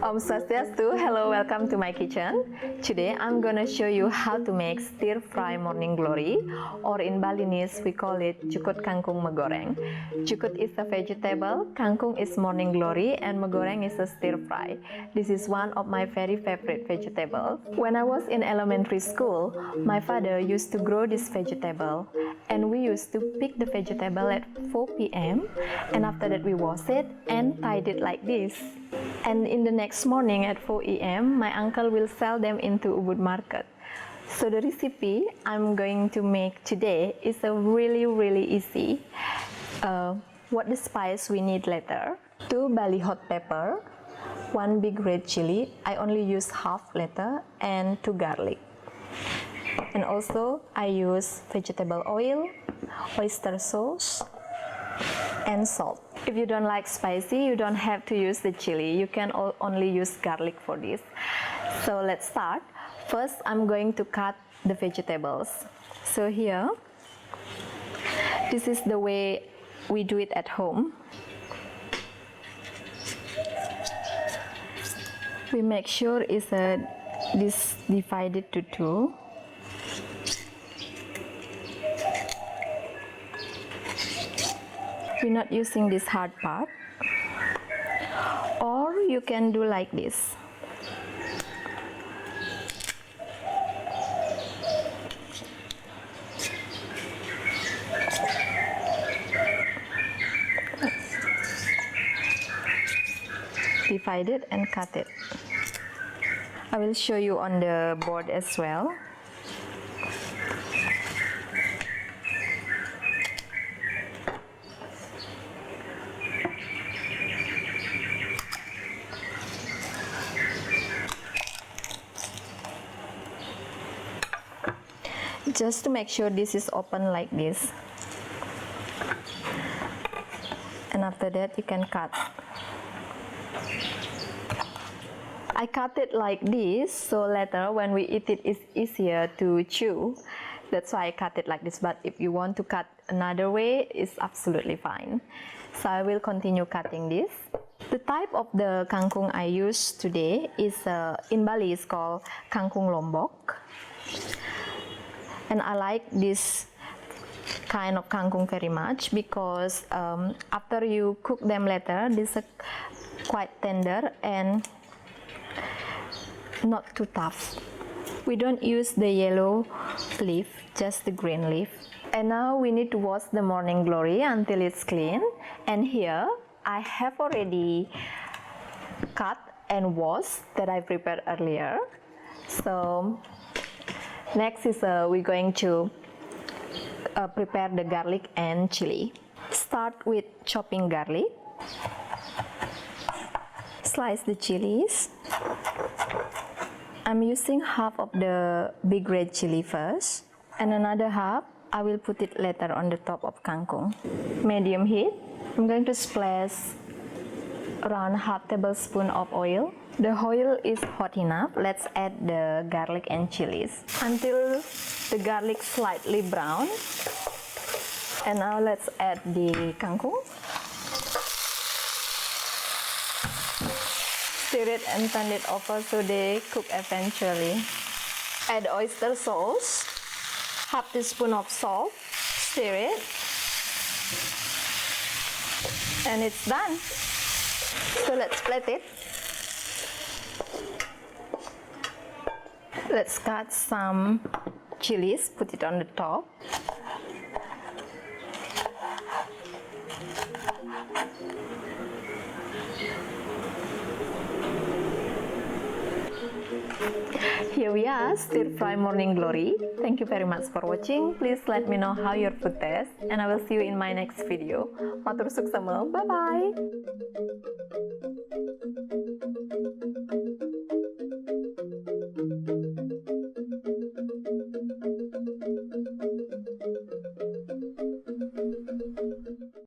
Om Swastiastu, hello, welcome to my kitchen. Today I'm gonna show you how to make stir fry morning glory, or in Balinese we call it Cukut Kangkung Megoreng. Cukut is a vegetable, kangkung is morning glory, and megoreng is a stir fry. This is one of my very favorite vegetables. When I was in elementary school, my father used to grow this vegetable, and we used to pick the vegetable at 4 p.m. and after that we wash it and tied it like this. And in the next morning at 4 a.m. my uncle will sell them into Ubud market. So the recipe I'm going to make today is a really easy. What the spice we need later: 2 Bali hot pepper, 1 big red chili, I only use half later, and 2 garlic. And also I use vegetable oil, oyster sauce, and salt. If you don't like spicy, you don't have to use the chili. You can only use garlic for this. So let's start. First, I'm going to cut the vegetables. So here, this is the way we do it at home. We make sure this divided to 2. We're not using this hard part, or you can do like this. Divide it and cut it. I will show you on the board as well. Just to make sure this is open like this, and after that you can cut. I cut it like this so later when we eat it, it's easier to chew. That's why I cut it like this, but if you want to cut another way, it's absolutely fine. So I will continue cutting this. The type of the kangkung I use today is in Bali it's called kangkung lombok. And I like this kind of kangkung very much because after you cook them later, this is quite tender and not too tough. We don't use the yellow leaf, just the green leaf. And now we need to wash the morning glory until it's clean. And here I have already cut and washed that I prepared earlier. So next is we're going to prepare the garlic and chili. Start with chopping garlic. Slice the chilies. I'm using half of the big red chili first, and another half I will put it later on the top of kangkung. Medium heat. I'm going to splash around half tablespoon of oil. The oil is hot enough. Let's add the garlic and chilies until the garlic slightly brown. And now let's add the kangkung. Stir it and turn it over so they cook eventually. Add oyster sauce, half teaspoon of salt, stir it, and it's done. So let's plate it. Let's cut some chilies, put it on the top. Here we are, stir fry morning glory. Thank you very much for watching. Please let me know how your food tastes, and I will see you in my next video. Matur Suksma, bye bye.